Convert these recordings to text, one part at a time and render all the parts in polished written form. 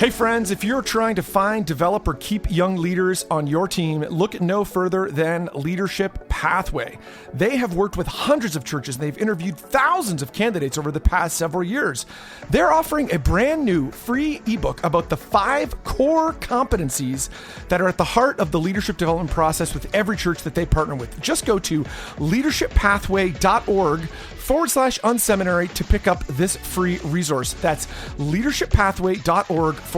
Hey friends, if you're trying to find, develop, or keep young leaders on your team, look no further than Leadership Pathway. They have worked with hundreds of churches and they've interviewed thousands of candidates over the past several years. They're offering a brand new free ebook about the 5 core competencies that are at the heart of the leadership development process with every church that they partner with. Just go to leadershippathway.org/unseminary to pick up this free resource. That's leadershippathway.org/unseminary.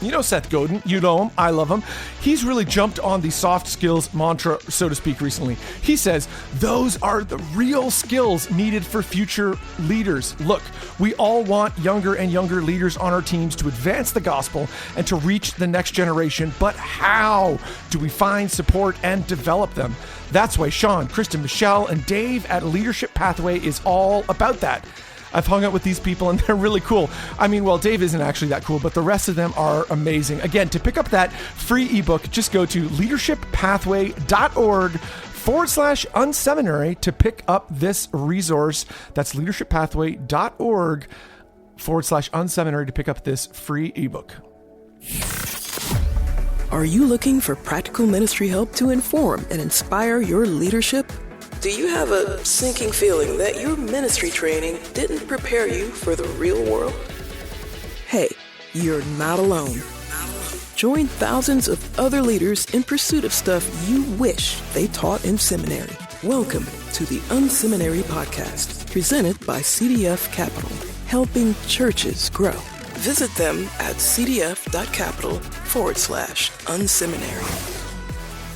You know Seth Godin, you know him, I love him. He's really jumped on the soft skills mantra, so to speak, recently. He says, those are the real skills needed for future leaders. Look, we all want younger and younger leaders on our teams to advance the gospel and to reach the next generation, but how do we find, support, and develop them? That's why Sean, Kristen, Michelle, and Dave at Leadership Pathway is all about that. I've hung out with these people and they're really cool. I mean, well, Dave isn't actually that cool, but the rest of them are amazing. Again, to pick up that free ebook, just go to leadershippathway.org/unseminary to pick up this resource. That's leadershippathway.org/unseminary to pick up this free ebook. Are you looking for practical ministry help to inform and inspire your leadership? Do you have a sinking feeling that your ministry training didn't prepare you for the real world? Hey, you're not alone. Join thousands of other leaders in pursuit of stuff you wish they taught in seminary. Welcome to the Unseminary Podcast, presented by CDF Capital, helping churches grow. Visit them at cdf.capital/unseminary.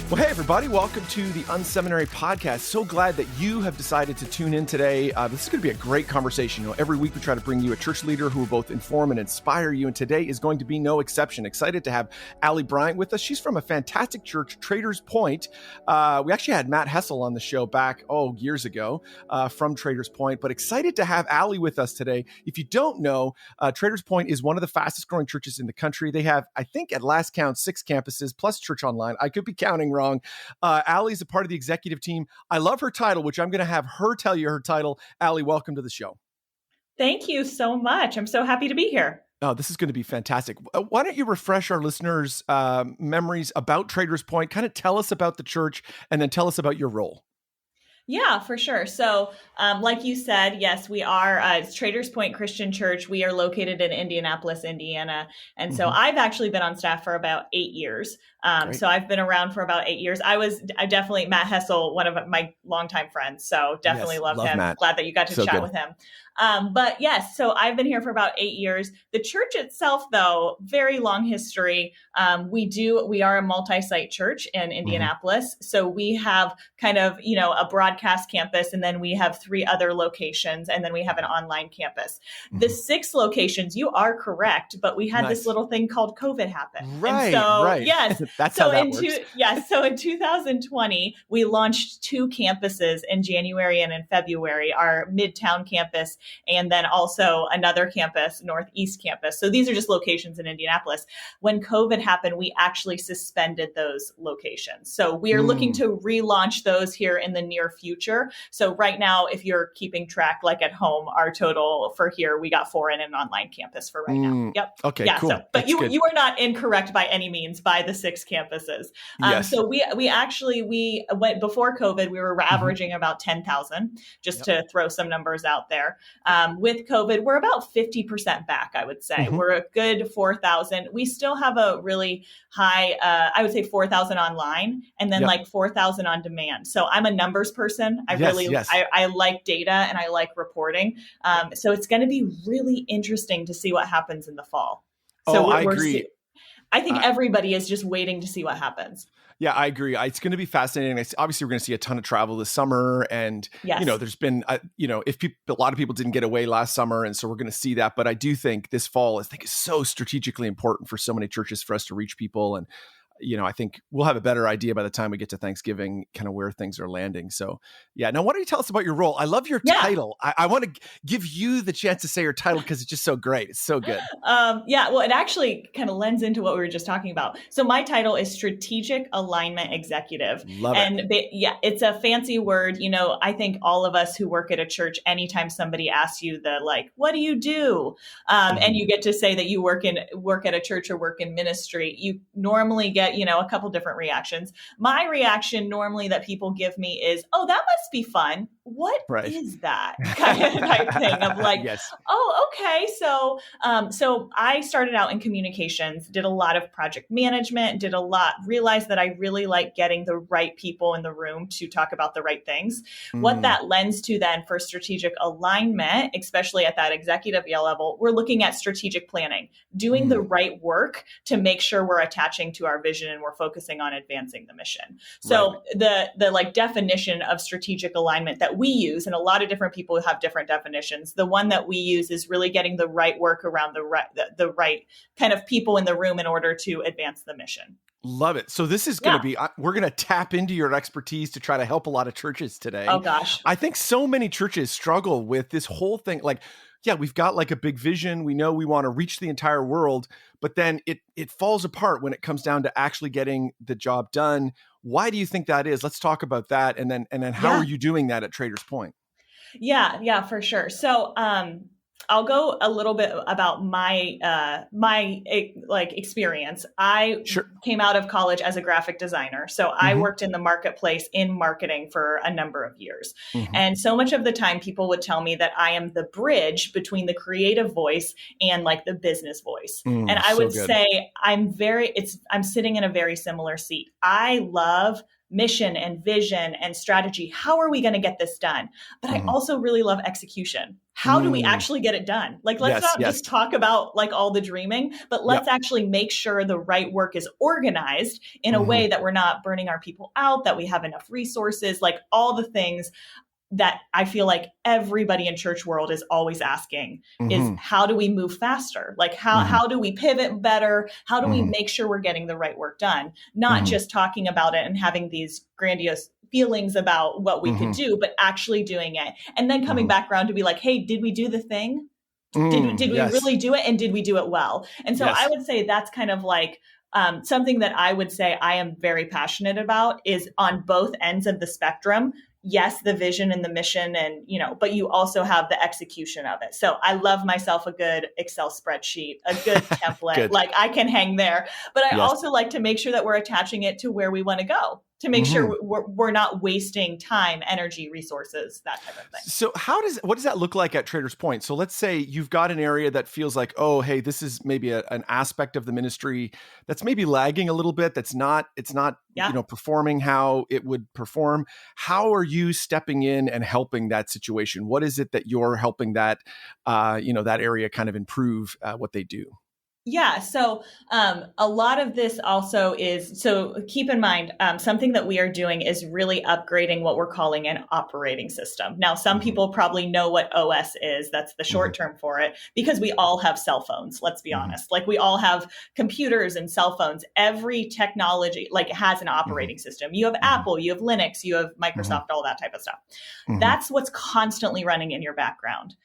Well, hey, everybody. Welcome to the Unseminary Podcast. So glad that you have decided to tune in today. This is going to be a great conversation. You know, every week we try to bring you a church leader who will both inform and inspire you, and today is going to be no exception. Excited to have Allie Bryant with us. She's from a fantastic church, Traders Point. We actually had Matt Hessel on the show back, years ago from Traders Point, but excited to have Allie with us today. If you don't know, Traders Point is one of the fastest growing churches in the country. They have, I think at last count, 6 campuses plus church online. I could be counting wrong. Allie's a part of the executive team. I love her title, which I'm going to have her tell you her title. Allie, welcome to the show. Thank you so much. I'm so happy to be here. Oh, this is going to be fantastic. Why don't you refresh our listeners' memories about Traders Point? Kind of tell us about the church and then tell us about your role. Yeah, for sure. So like you said, yes, we are Traders Point Christian Church. We are located in Indianapolis, Indiana. And so I've actually been on staff for about 8 years. So I've been around for about 8 years. I definitely, Matt Hessel, one of my longtime friends. So definitely love him. Matt. Glad that you got to chat with him. But yes, so I've been here for about 8 years. The church itself, though, very long history. We are a multi-site church in Indianapolis. So we have kind of, a broadcast campus, and then we have 3 other locations, and then we have an online campus. The 6 locations, you are correct, but we had this little thing called COVID happen. Right. And so, right. Yes. That's how that works. So in 2020, we launched 2 campuses in January and in February, our Midtown campus, and then also another campus, Northeast campus. So these are just locations in Indianapolis. When COVID happened, we actually suspended those locations. So we are looking to relaunch those here in the near future. So right now, if you're keeping track, like at home, our total for here, we got 4 in an online campus for right now. Yep. Okay, yeah, cool. So, but you are not incorrect by any means by the 6 campuses. Yes. So we went before COVID, we were averaging about 10,000, just to throw some numbers out there. With COVID, we're about 50% back, I would say. We're a good 4,000. We still have a really high, I would say 4,000 online, and then like 4,000 on demand. So I'm a numbers person. I like data and I like reporting. So it's going to be really interesting to see what happens in the fall. So I agree. I think everybody is just waiting to see what happens. Yeah, I agree. It's going to be fascinating. Obviously, we're going to see a ton of travel this summer, and there's been, a lot of people didn't get away last summer, and so we're going to see that. But I do think this fall, is so strategically important for so many churches for us to reach people, and I think we'll have a better idea by the time we get to Thanksgiving, kind of where things are landing. So yeah. Now, why don't you tell us about your role? I love your title. I want to give you the chance to say your title because it's just so great. It's so good. Well, it actually kind of lends into what we were just talking about. So my title is Strategic Alignment Executive. Love it. It's a fancy word. I think all of us who work at a church, anytime somebody asks you what do you do? And you get to say that you work at a church or work in ministry, you normally get, a couple different reactions. My reaction normally that people give me is, oh, that must be fun. What is that type thing of yes. Oh, okay. So I started out in communications, did a lot of project management, realized that I really like getting the right people in the room to talk about the right things. What that lends to then for strategic alignment, especially at that executive level, we're looking at strategic planning, doing the right work to make sure we're attaching to our vision and we're focusing on advancing the mission. So the definition of strategic alignment that we use, and a lot of different people have different definitions. The one that we use is really getting the right work around the right kind of people in the room in order to advance the mission. Love it. So this is going to be, we're going to tap into your expertise to try to help a lot of churches today. Oh gosh. I think so many churches struggle with this whole thing. We've got a big vision. We know we want to reach the entire world, but then it falls apart when it comes down to actually getting the job done. Why do you think that is? Let's talk about that. And then how are you doing that at Traders Point? Yeah, for sure. So, I'll go a little bit about my experience. I came out of college as a graphic designer. So I worked in the marketplace in marketing for a number of years. And so much of the time people would tell me that I am the bridge between the creative voice and the business voice. And I would say I'm sitting in a very similar seat. I love mission and vision and strategy. How are we going to get this done? But I also really love execution. How do we actually get it done? Let's not just talk about all the dreaming, but let's actually make sure the right work is organized in a way that we're not burning our people out, that we have enough resources, all the things that I feel like everybody in church world is always asking is how do we move faster? How do we pivot better? How do we make sure we're getting the right work done? Not just talking about it and having these grandiose feelings about what we could do, but actually doing it. And then coming back around to be hey, did we do the thing? Did we really do it? And did we do it well? And so I would say that's kind of something that I would say I am very passionate about is on both ends of the spectrum. Yes, the vision and the mission but you also have the execution of it. So I love myself a good Excel spreadsheet, a good template, I can hang there, but I also like to make sure that we're attaching it to where we want to go, to make sure we're not wasting time, energy, resources, that type of thing. So what does that look like at Traders Point? So let's say you've got an area that feels like, oh, hey, this is maybe an aspect of the ministry that's maybe lagging a little bit. It's not performing how it would perform. How are you stepping in and helping that situation? What is it that you're helping that area kind of improve what they do? Yeah. So a lot of this also is, so keep in mind, something that we are doing is really upgrading what we're calling an operating system. Now, some people probably know what OS is. That's the short term for it, because we all have cell phones. Let's be honest. We all have computers and cell phones. Every technology has an operating system. You have Apple, you have Linux, you have Microsoft, all that type of stuff. That's what's constantly running in your background.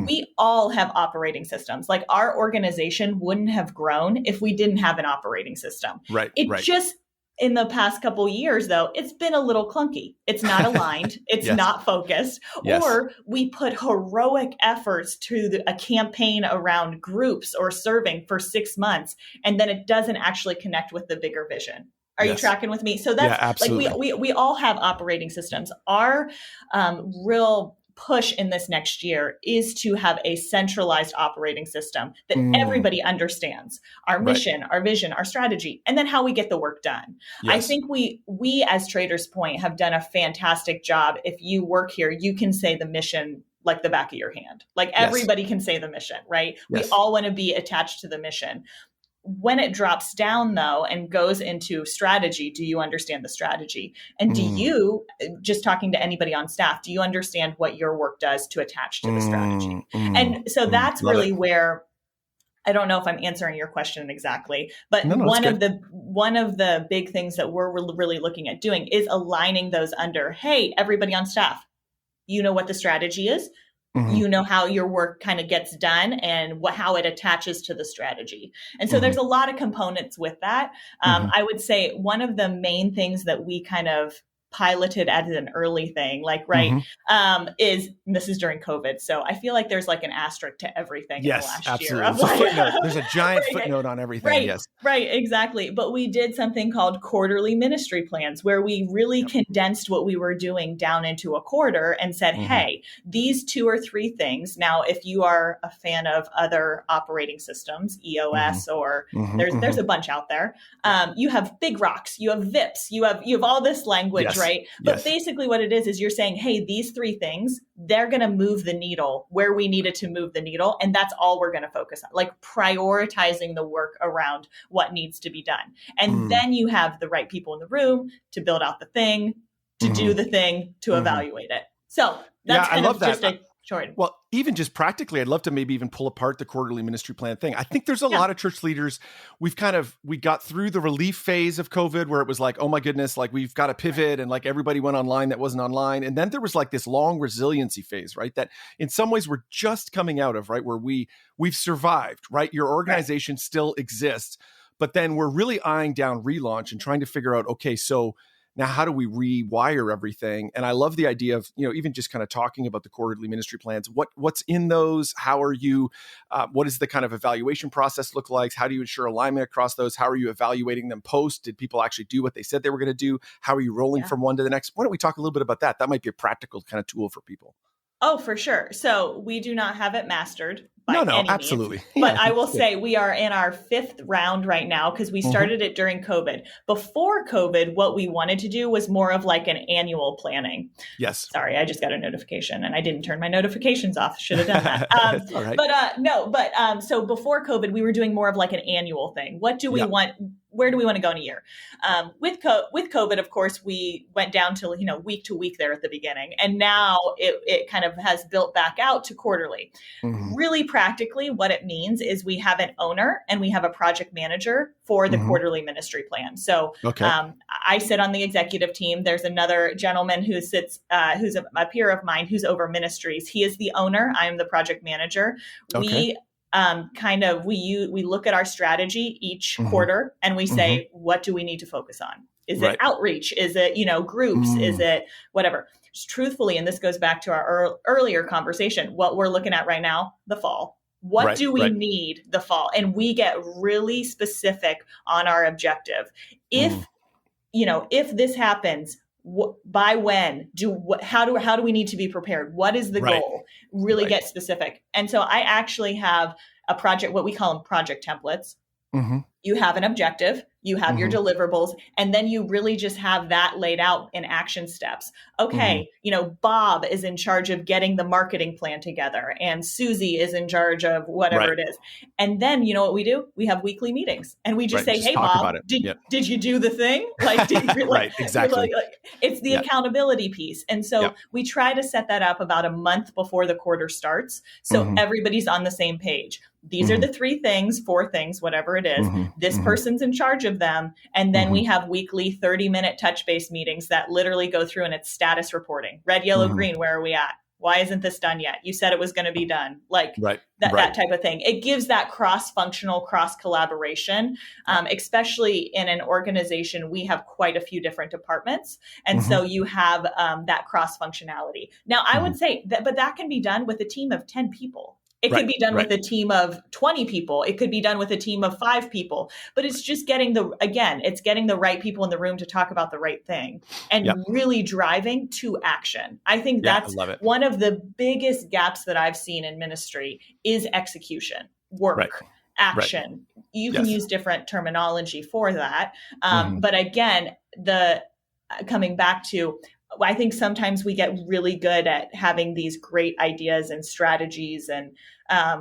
We all have operating systems. Our organization wouldn't have grown if we didn't have an operating system. Just in the past couple of years, though, it's been a little clunky. It's not aligned. It's not focused. Or we put heroic efforts to a campaign around groups or serving for 6 months, and then it doesn't actually connect with the bigger vision. Are you tracking with me? So that's we all have operating systems. Our real push in this next year is to have a centralized operating system that everybody understands our mission, our vision, our strategy, and then how we get the work done. I think we as Traders Point have done a fantastic job. If you work here, you can say the mission like the back of your hand. Everybody can say the mission, right? We all want to be attached to the mission. When it drops down, though, and goes into strategy, do you understand the strategy? And do you, just talking to anybody on staff, do you understand what your work does to attach to the strategy? And so that's really where I don't know if I'm answering your question exactly, but No, one of the big things that we're really looking at doing is aligning those under, hey, everybody on staff, you know what the strategy is. Mm-hmm. You know how your work kind of gets done and how it attaches to the strategy. And so there's a lot of components with that. I would say one of the main things that we kind of piloted as an early thing, is, this is during COVID. So I feel like there's like an asterisk to everything in the last absolutely. year. There's a footnote. There's a giant footnote on everything. Right, yes. Right, exactly. But we did something called quarterly ministry plans, where we really condensed what we were doing down into a quarter and said, hey, these 2 or 3 things. Now, if you are a fan of other operating systems, EOS, or there's a bunch out there, you have big rocks, you have VIPs, you have all this language, right? But basically what it is you're saying, hey, these 3 things, they're going to move the needle where we needed to move the needle. And that's all we're going to focus on, like prioritizing the work around what needs to be done. And then you have the right people in the room to build out the thing, to do the thing, to evaluate it. So that's kind of just a short. Well, even just practically, I'd love to maybe even pull apart the quarterly ministry plan thing. I think there's a lot of church leaders. We got through the relief phase of COVID where it was like, oh my goodness, like we've got to pivot, and like everybody went online that wasn't online. And then there was like this long resiliency phase, right? That in some ways we're just coming out of, right? Where we've survived, right? Your organization still exists, but then we're really eyeing down relaunch and trying to figure out, okay, so now how do we rewire everything? And I love the idea of, even just kind of talking about the quarterly ministry plans. What's in those? How are you, what does the kind of evaluation process look like? How do you ensure alignment across those? How are you evaluating them post? Did people actually do what they said they were going to do? How are you rolling from one to the next? Why don't we talk a little bit about that? That might be a practical kind of tool for people. Oh, for sure. So we do not have it mastered by any absolutely. means. But I will say we are in our 5th round right now because we started it during COVID. Before COVID, what we wanted to do was more of like an annual planning. Yes. Sorry, I just got a notification and I didn't turn my notifications off. Should have done that. All right. So before COVID, we were doing more of like an annual thing. What do we want? Where do we want to go in a year? With COVID, of course, we went down to, week to week there at the beginning. And now it kind of has built back out to quarterly. Really practically, what it means is we have an owner and we have a project manager for the quarterly ministry plan. So I sit on the executive team. There's another gentleman who sits, who's a peer of mine who's over ministries. He is the owner. I am the project manager. Okay. We look at our strategy each quarter and we say, what do we need to focus on? Is it outreach? Is it, groups? Is it whatever? Just truthfully, and this goes back to our earlier conversation, what we're looking at right now, the fall. What do we need the fall? And we get really specific on our objective. If this happens, by when how do we need to be prepared? What is the goal? Really get specific. And so I actually have a project, what we call them project templates. You have an objective, you have your deliverables, and then you really just have that laid out in action steps. Okay, Bob is in charge of getting the marketing plan together, and Susie is in charge of whatever it is. And then you know what we do? We have weekly meetings, and we just say, "Hey, Bob, did you do the thing?" Like, exactly. It's the accountability piece, and so we try to set that up about a month before the quarter starts, so everybody's on the same page. These are the 3 things, 4 things, whatever it is. This person's in charge of them. And then we have weekly 30-minute touch base meetings that literally go through and it's status reporting. Red, yellow, green, where are we at? Why isn't this done yet? You said it was going to be done. That type of thing. It gives that cross-functional, cross-collaboration, especially in an organization. We have quite a few different departments. And so you have that cross-functionality. Now, I would say but that can be done with a team of 10 people. It could be done with a team of 20 people. It could be done with a team of 5 people. But it's just getting the right people in the room to talk about the right thing and really driving to action. I think that's one of the biggest gaps that I've seen in ministry is execution, work, action. You can use different terminology for that. But again, coming back to, I think sometimes we get really good at having these great ideas and strategies, and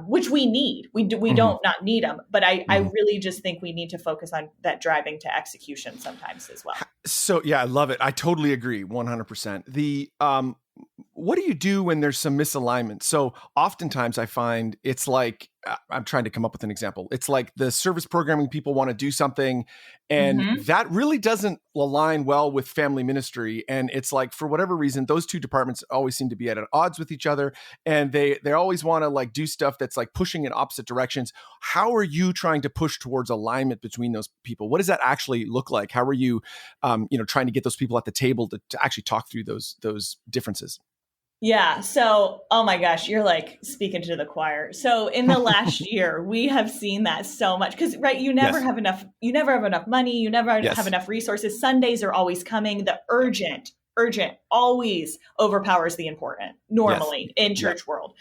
which we need. We don't not need them, but I really just think we need to focus on that driving to execution sometimes as well. So I love it. I totally agree, 100%. What do you do when there's some misalignment? So oftentimes I find it's like I'm trying to come up with an example. It's like the service programming people want to do something, and Mm-hmm. that really doesn't align well with family ministry. And it's like, for whatever reason, those two departments always seem to be at odds with each other, and they always want to like do stuff that's like pushing in opposite directions. How are you trying to push towards alignment between those people? What does that actually look like? How are you, trying to get those people at the table to actually talk through those differences? Yeah. So, oh my gosh, you're like speaking to the choir. So in the last year, we have seen that so much because, right, you never Yes. have enough, money. You never Yes. have enough resources. Sundays are always coming. The urgent always overpowers the important normally in church world.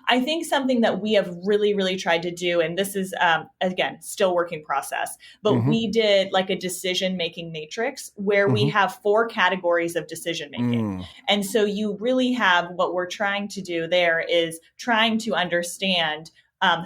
I think something that we have really, really tried to do, and this is, again, still working process, but we did like a decision-making matrix where we have 4 categories of decision-making. And so you really have, what we're trying to do there is trying to understand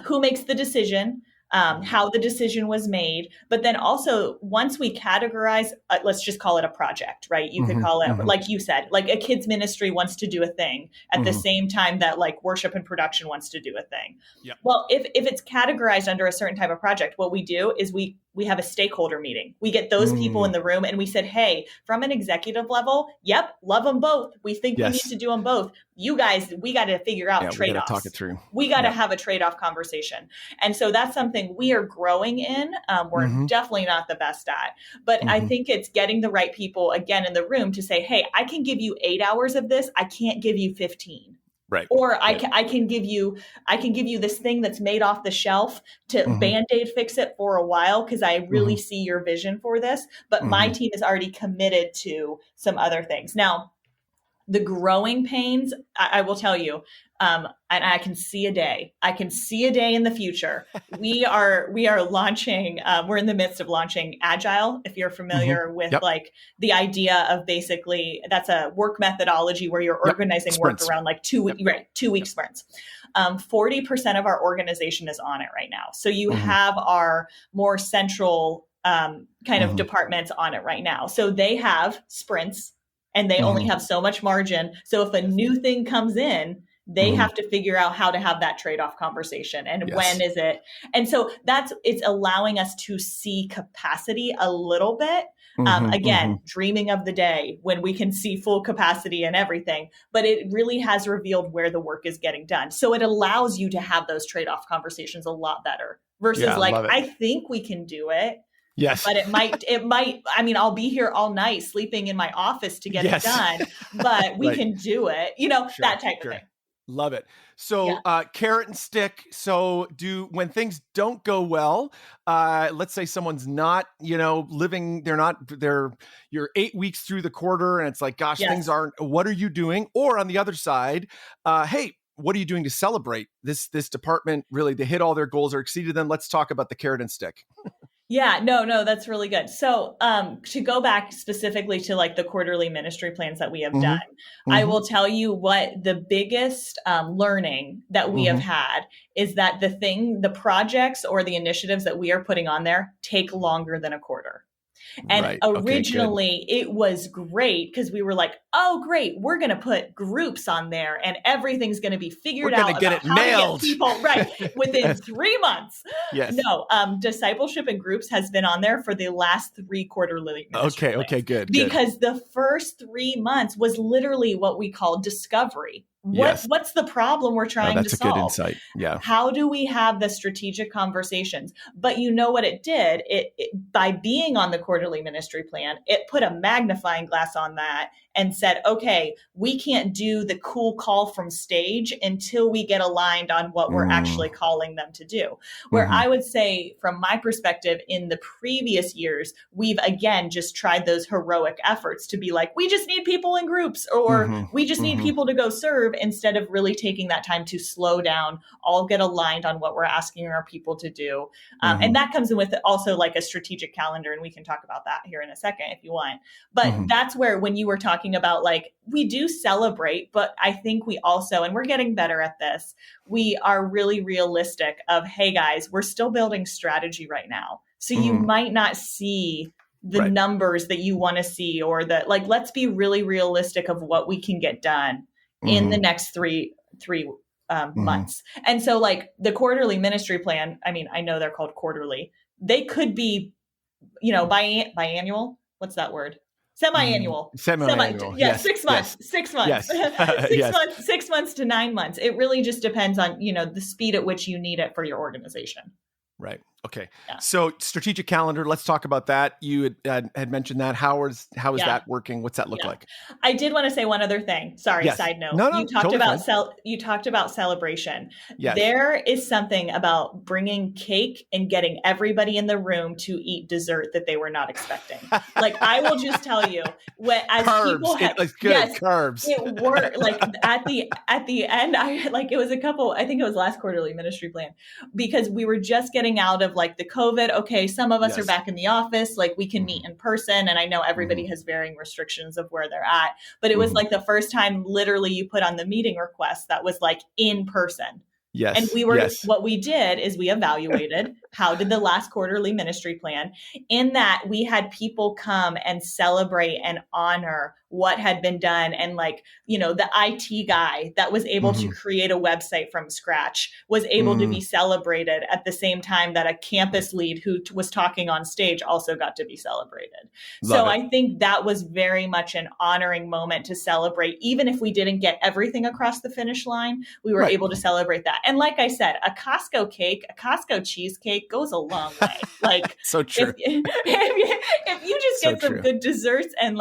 who makes the decision, how the decision was made. But then also, once we categorize, let's just call it a project, right? You could call it, like you said, like a kids ministry wants to do a thing at the same time that like worship and production wants to do a thing. Yep. Well, if it's categorized under a certain type of project, what we do is we have a stakeholder meeting. We get those people in the room and we said, hey, from an executive level, yep, love them both. We think we need to do them both. You guys, we got to figure out trade-offs. We got to talk it through. We got to have a trade-off conversation. And so that's something we are growing in. We're definitely not the best at, but I think it's getting the right people again in the room to say, hey, I can give you 8 hours of this. I can't give you 15. Right. Or I can give you this thing that's made off the shelf to Band-Aid fix it for a while because I really see your vision for this. But my team is already committed to some other things. Now, the growing pains, I will tell you, and I can see a day. I can see a day in the future. We are launching. We're in the midst of launching Agile. If you're familiar with like the idea of basically, that's a work methodology where you're organizing sprints. work around like 2 week, right? 2 week sprints. 40% of our organization is on it right now. So you have our more central kind of departments on it right now. So they have sprints. And they only have so much margin. So if a new thing comes in, they have to figure out how to have that trade-off conversation and when is it. And so it's allowing us to see capacity a little bit. Again, dreaming of the day when we can see full capacity and everything, but it really has revealed where the work is getting done. So it allows you to have those trade-off conversations a lot better versus I think we can do it. Yes. But it might, I mean, I'll be here all night sleeping in my office to get it done, but we can do it, that type of thing. Love it. So carrot and stick. So when things don't go well, let's say someone's not, living, you're 8 weeks through the quarter and it's like, gosh, things aren't, what are you doing? Or on the other side, hey, what are you doing to celebrate this department? Really, they hit all their goals or exceeded them. Let's talk about the carrot and stick. Yeah, no, that's really good. So to go back specifically to like the quarterly ministry plans that we have done, I will tell you what the biggest learning that we have had is that the projects or the initiatives that we are putting on there take longer than a quarter. And originally it was great because we were like, oh, great, we're going to put groups on there and everything's going to be figured out. We're going to get it nailed. People within 3 months. Yes. No, discipleship and groups has been on there for the last 3 quarterly. Okay, good. Because the first 3 months was literally what we call discovery. What's the problem we're trying to solve? That's a good insight. Yeah. How do we have the strategic conversations? But you know what it did? It by being on the quarterly ministry plan, it put a magnifying glass on that and said, okay, we can't do the cool call from stage until we get aligned on what we're actually calling them to do. Where I would say, from my perspective, in the previous years, we've again just tried those heroic efforts to be like, we just need people in groups, or we just need people to go serve, instead of really taking that time to slow down, all get aligned on what we're asking our people to do. And that comes in with also like a strategic calendar. And we can talk about that here in a second if you want. But that's where, when you were talking about like, we do celebrate, but I think we also, and we're getting better at this, we are really realistic of, hey guys, we're still building strategy right now. So you might not see the numbers that you want to see, or that, like, let's be really realistic of what we can get done in the next three months. And so like the quarterly ministry plan, I mean, I know they're called quarterly. They could be, biannual. What's that word? Semi-annual. Semi-annual. Yeah, Yes. 6 months. Yes. 6 months. Yes. 6 months. 6 months to 9 months. It really just depends on, the speed at which you need it for your organization. Right. Okay. Yeah. So strategic calendar, let's talk about that. You had mentioned that. How is that working? What's that look like? I did want to say one other thing. Sorry, yes. Side note. No, you talked totally about fine. you talked about celebration. Yes. There is something about bringing cake and getting everybody in the room to eat dessert that they were not expecting. Like I will just tell you, carbs. It worked. Like at the end, it was I think it was last quarterly ministry plan, because we were just getting out of like the COVID. Okay, some of us are back in the office, like we can meet in person. And I know everybody has varying restrictions of where they're at, but it was like the first time literally you put on the meeting request that was like in person. Yes. And what we did is we evaluated how did the last quarterly ministry plan, in that we had people come and celebrate and honor what had been done. And like, the IT guy that was able to create a website from scratch was able to be celebrated at the same time that a campus lead who was talking on stage also got to be celebrated. I think that was very much an honoring moment to celebrate. Even if we didn't get everything across the finish line, we were able to celebrate that. And like I said, a Costco cheesecake goes a long way. Like so true. If you just get some good desserts and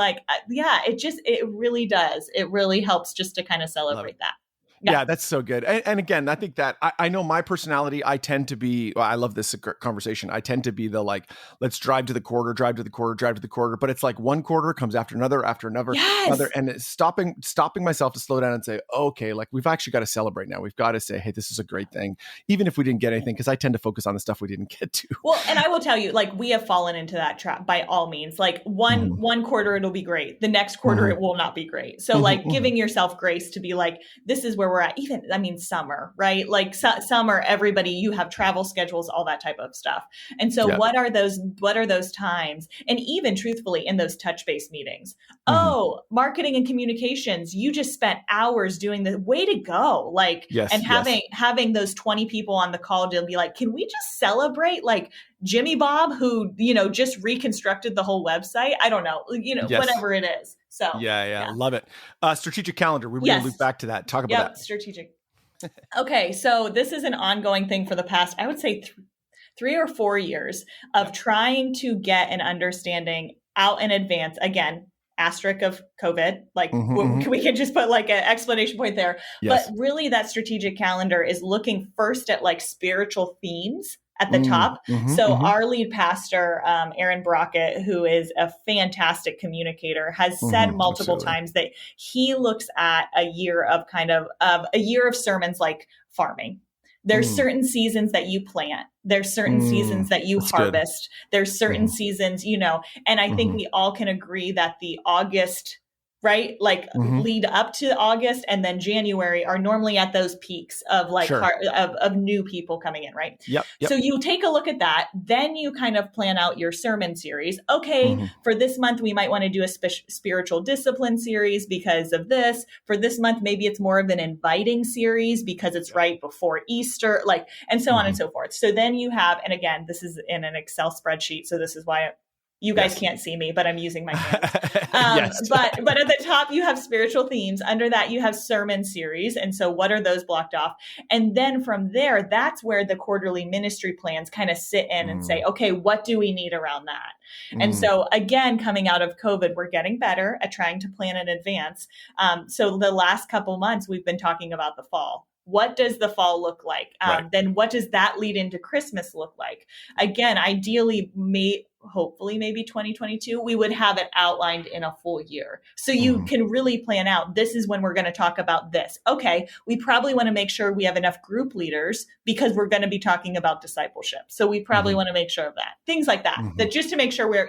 it really does. It really helps just to kind of celebrate that. Yeah, that's so good. And again, I think that I know my personality, I tend to be, I love this conversation. I tend to be the like, let's drive to the quarter. But it's like one quarter comes after another, yes. and it's stopping myself to slow down and say, okay, like we've actually got to celebrate now. We've got to say, hey, this is a great thing, even if we didn't get anything, because I tend to focus on the stuff we didn't get to. Well, and I will tell you, like we have fallen into that trap by all means. Like one quarter, it'll be great. The next quarter, it will not be great. So like giving yourself grace to be like, this is where we're at. Even, summer, right? Like summer, everybody, you have travel schedules, all that type of stuff. And so what are those times? And even truthfully in those touch base meetings, marketing and communications, you just spent hours doing the way to go. Like, having those 20 people on the call to be like, can we just celebrate like Jimmy Bob, who, just reconstructed the whole website? I don't know, whatever it is. So yeah. Love it. Strategic calendar. We're going to loop back to that. Talk about that. Strategic. Okay. So this is an ongoing thing for the past, I would say 3 or 4 years of trying to get an understanding out in advance. Again, asterisk of COVID, like we can just put like an explanation point there. Yes. But really that strategic calendar is looking first at like spiritual themes at the top. Our lead pastor, Aaron Brockett, who is a fantastic communicator, has said multiple times that he looks at a year of a year of sermons like farming. There's certain seasons that you plant. There's certain seasons that you harvest. Good. There's certain seasons, and I think we all can agree that the August, right? Like lead up to August and then January are normally at those peaks of like of new people coming in, right? Yep. So you take a look at that, then you kind of plan out your sermon series. Okay, for this month, we might want to do a spiritual discipline series because of this. For this month, maybe it's more of an inviting series because it's right before Easter, like, and so on and so forth. So then you have, and again, this is in an Excel spreadsheet. So this is why you guys can't see me, but I'm using my hands. But at the top, you have spiritual themes. Under that, you have sermon series. And so what are those blocked off? And then from there, that's where the quarterly ministry plans kind of sit in and say, okay, what do we need around that? And so again, coming out of COVID, we're getting better at trying to plan in advance. So the last couple months, we've been talking about the fall. What does the fall look like? Then what does that lead into Christmas look like? Again, ideally, hopefully maybe 2022, we would have it outlined in a full year. So you can really plan out, this is when we're going to talk about this. Okay, we probably want to make sure we have enough group leaders because we're going to be talking about discipleship. So we probably want to make sure of that. Things like that, that just to make sure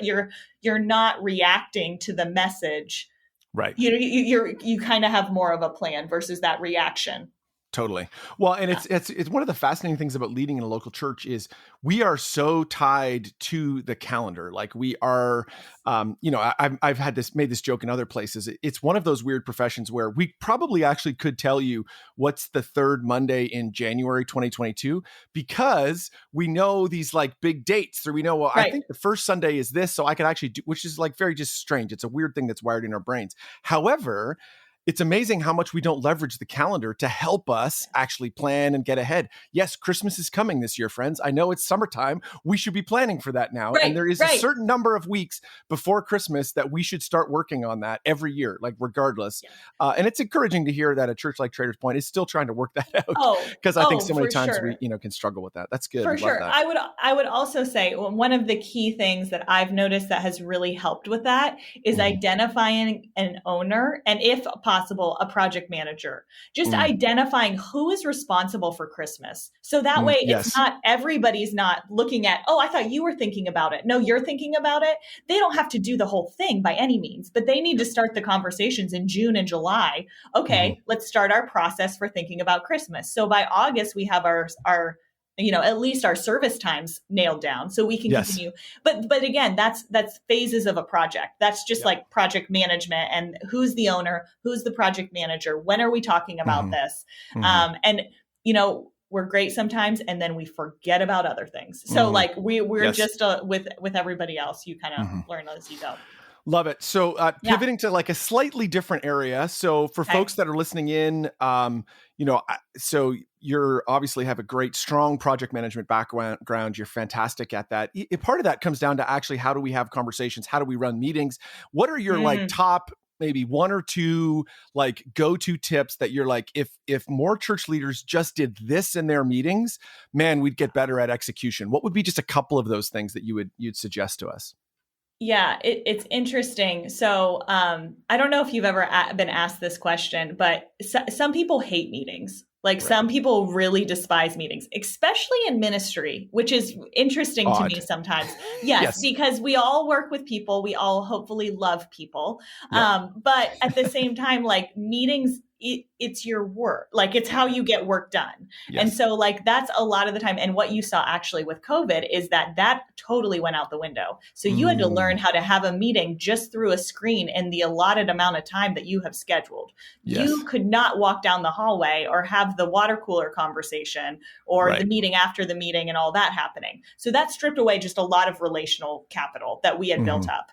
you're not reacting to the message. Right. You kind of have more of a plan versus that reaction. Totally. Well, and it's one of the fascinating things about leading in a local church is we are so tied to the calendar. Like we are, I've made this joke in other places. It's one of those weird professions where we probably actually could tell you what's the third Monday in January 2022 because we know these like big dates. Or we know, well, I think the first Sunday is this, so I could actually do, which is like very just strange. It's a weird thing that's wired in our brains. However, it's amazing how much we don't leverage the calendar to help us actually plan and get ahead. Yes, Christmas is coming this year, friends. I know it's summertime. We should be planning for that now. And there is a certain number of weeks before Christmas that we should start working on that every year, like regardless. And it's encouraging to hear that a church like Traders Point is still trying to work that out. Because I think so many times we can struggle with that. That's good. For sure. I would also say one of the key things that I've noticed that has really helped with that is identifying an owner and if possible, a project manager, just identifying who is responsible for Christmas. So that way it's not, everybody's not looking at, oh, I thought you were thinking about it. No, you're thinking about it. They don't have to do the whole thing by any means, but they need to start the conversations in June and July. Okay, let's start our process for thinking about Christmas. So by August, we have our at least our service times nailed down so we can continue. But again, that's phases of a project. That's just like project management and who's the owner, who's the project manager, when are we talking about this? And we're great sometimes and then we forget about other things. So like we're just with everybody else, you kind of learn as you go. Love it. So pivoting to like a slightly different area. So for folks that are listening in, so you're obviously have a great, strong project management background. You're fantastic at that. Part of that comes down to actually, how do we have conversations? How do we run meetings? What are your like top, maybe one or two like go-to tips that you're like, if more church leaders just did this in their meetings, man, we'd get better at execution. What would be just a couple of those things that you'd suggest to us? Yeah, it's interesting. So I don't know if you've ever been asked this question, but some people hate meetings. Like some people really despise meetings, especially in ministry, which is interesting to me sometimes. Yes, because we all work with people. We all hopefully love people. But at the same time, like meetings, it's your work, like it's how you get work done. And so like, that's a lot of the time. And what you saw actually with COVID is that totally went out the window. So you had to learn how to have a meeting just through a screen in the allotted amount of time that you have scheduled. You could not walk down the hallway or have the water cooler conversation or the meeting after the meeting and all that happening. So that stripped away just a lot of relational capital that we had built up.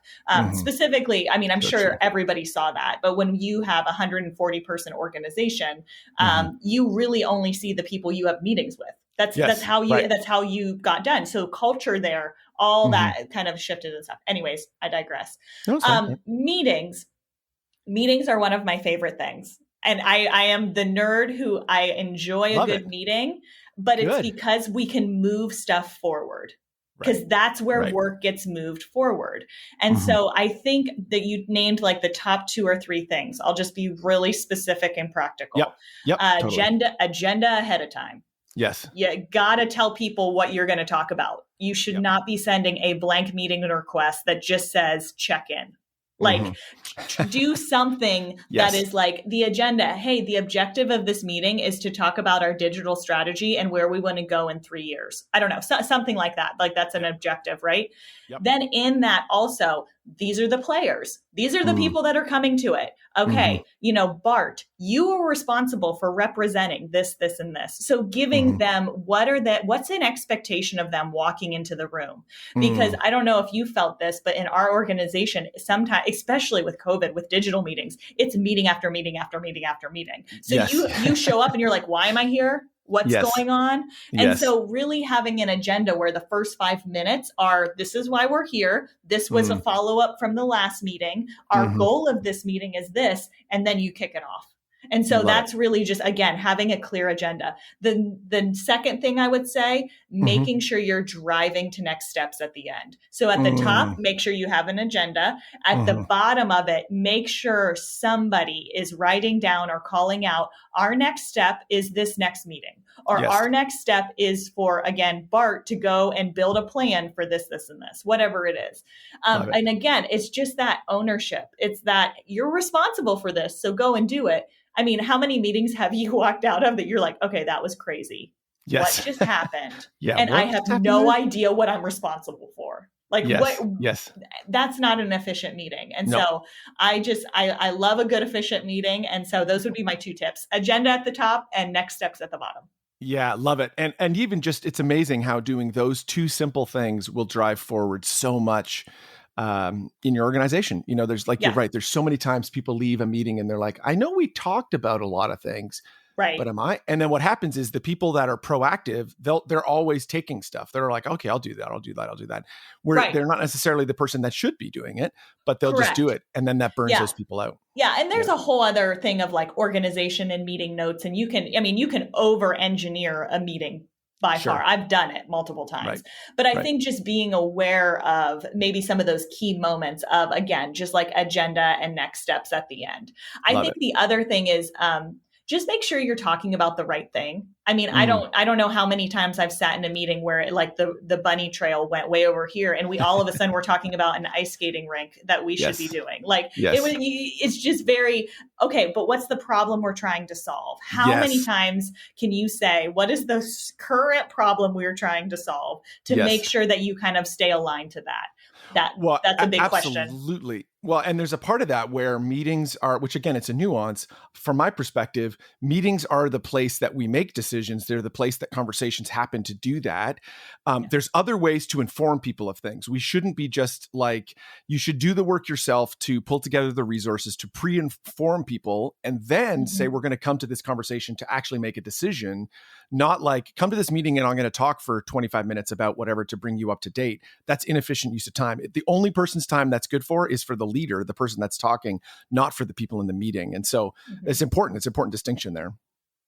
Specifically, I mean, I'm sure everybody saw that, but when you have 140 person organization, you really only see the people you have meetings with. That's how you got done. So culture there, all that kind of shifted and stuff. Anyways, I digress. Meetings are one of my favorite things. And I am the nerd who I enjoy a good meeting, but it's because we can move stuff forward. Because that's where work gets moved forward. And so I think that you named like the top 2 or 3 things. I'll just be really specific and practical. Agenda ahead of time. Yes. You got to tell people what you're going to talk about. You should not be sending a blank meeting request that just says check in. Like do something that is like the agenda. Hey, the objective of this meeting is to talk about our digital strategy and where we want to go in 3 years. I don't know, something like that. Like that's an objective, right? Then in that also, these are the players. These are the people that are coming to it. Okay. Bart, you are responsible for representing this, this, and this. So giving them what's an expectation of them walking into the room? Because I don't know if you felt this, but in our organization, sometimes, especially with COVID, with digital meetings, it's meeting after meeting after meeting after meeting. So you show up and you're like, why am I here? What's going on? And so really having an agenda where the first 5 minutes are, this is why we're here. This was a follow-up from the last meeting. Our goal of this meeting is this, and then you kick it off. And so that's really just, again, having a clear agenda. The second thing I would say, making sure you're driving to next steps at the end. So at the top, make sure you have an agenda. At the bottom of it, make sure somebody is writing down or calling out, our next step is this next meeting. Or our next step is for, again, Bart to go and build a plan for this, this, and this, whatever it is. And again, it's just that ownership. It's that you're responsible for this, so go and do it. I mean, how many meetings have you walked out of that you're like, okay, that was crazy. Yes. What just happened? Yeah. And I have no idea what I'm responsible for. Like, yes. what? Yes. That's not an efficient meeting. And No. so I love a good efficient meeting. And so those would be my 2 tips: agenda at the top and next steps at the bottom. Yeah, love it. And even just, it's amazing how doing those 2 simple things will drive forward so much in your organization. You know, there's you're right. There's so many times people leave a meeting and they're like, I know we talked about a lot of things. Right. But am I? And then what happens is the people that are proactive, they're always taking stuff. They're like, okay, I'll do that. Where they're not necessarily the person that should be doing it, but they'll just do it. And then that burns those people out. Yeah. And there's a whole other thing of like organization and meeting notes. And you can over engineer a meeting by far. I've done it multiple times. Right. But I think just being aware of maybe some of those key moments of, again, just like agenda and next steps at the end. I think the other thing is, just make sure you're talking about the right thing. I mean, I don't know how many times I've sat in a meeting where like the bunny trail went way over here and we all of a sudden we're talking about an ice skating rink that we should be doing. Like it's just very, okay, but what's the problem we're trying to solve? How many times can you say, what is the current problem we're trying to solve to make sure that you kind of stay aligned to that? That's a big question. Absolutely. Well, and there's a part of that where meetings are, which again, it's a nuance. From my perspective, meetings are the place that we make decisions. They're the place that conversations happen to do that. There's other ways to inform people of things. We shouldn't be just like, you should do the work yourself to pull together the resources to pre-inform people and then say, we're going to come to this conversation to actually make a decision, not like come to this meeting and I'm going to talk for 25 minutes about whatever to bring you up to date. That's inefficient use of time. The only person's time that's good for is for the leader, the person that's talking, not for the people in the meeting. And so it's important. It's an important distinction there.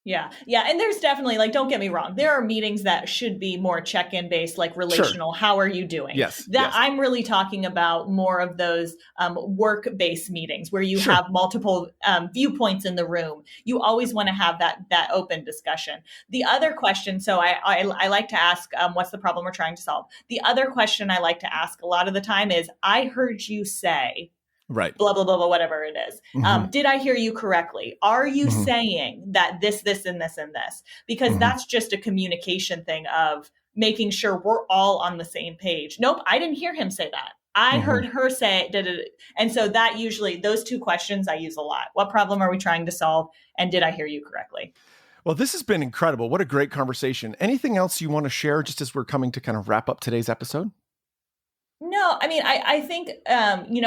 Yeah. Yeah. And there's definitely, like, don't get me wrong, there are meetings that should be more check-in based, like relational. Sure. How are you doing? Yes. I'm really talking about more of those work-based meetings where you have multiple viewpoints in the room. You always want to have that open discussion. The other question, so I like to ask, what's the problem we're trying to solve? The other question I like to ask a lot of the time is, I heard you say, right, blah, blah, blah, blah, whatever it is. Did I hear you correctly? Are you saying that this, and this, and this? Because that's just a communication thing of making sure we're all on the same page. Nope, I didn't hear him say that. I heard her say it. And so that usually, those 2 questions I use a lot. What problem are we trying to solve? And did I hear you correctly? Well, this has been incredible. What a great conversation. Anything else you want to share just as we're coming to kind of wrap up today's episode? No, I mean, I think,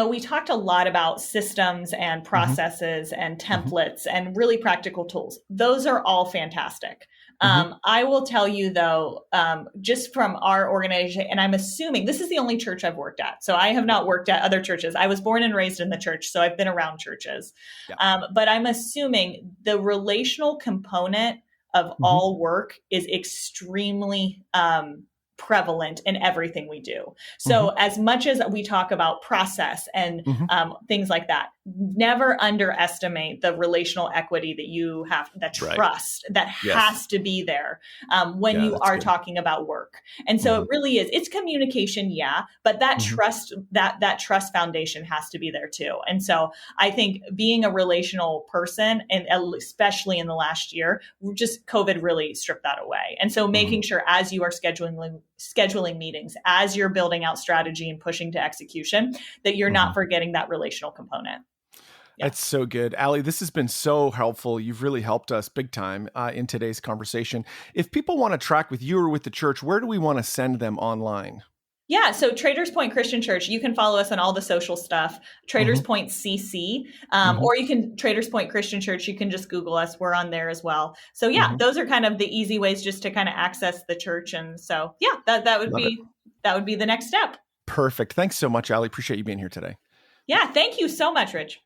we talked a lot about systems and processes and templates and really practical tools. Those are all fantastic. I will tell you, though, just from our organization, and I'm assuming this is the only church I've worked at. So I have not worked at other churches. I was born and raised in the church, so I've been around churches. Yeah. But I'm assuming the relational component of all work is extremely prevalent in everything we do. So as much as we talk about process and things like that, never underestimate the relational equity that you have, the trust that has to be there when you are talking about work. And so it really is, it's communication. Yeah. But that trust, that trust foundation has to be there too. And so I think being a relational person, and especially in the last year, just COVID really stripped that away. And so making sure as you are scheduling meetings, as you're building out strategy and pushing to execution, that you're not forgetting that relational component. Yeah. That's so good. Allie, this has been so helpful. You've really helped us big time in today's conversation. If people want to track with you or with the church, where do we want to send them online? Yeah, so Traders Point Christian Church, you can follow us on all the social stuff, Traders Point CC, or you can, Traders Point Christian Church, you can just Google us. We're on there as well. So yeah, those are kind of the easy ways just to kind of access the church. And so yeah, that would be the next step. Perfect. Thanks so much, Allie. Appreciate you being here today. Yeah, thank you so much, Rich.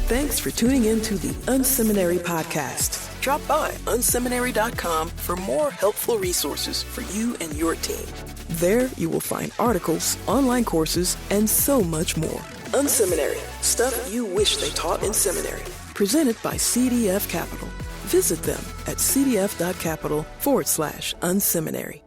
Thanks for tuning in to the Unseminary Podcast. Drop by unseminary.com for more helpful resources for you and your team. There you will find articles, online courses, and so much more. Unseminary, stuff you wish they taught in seminary. Presented by CDF Capital. Visit them at cdf.capital/unseminary.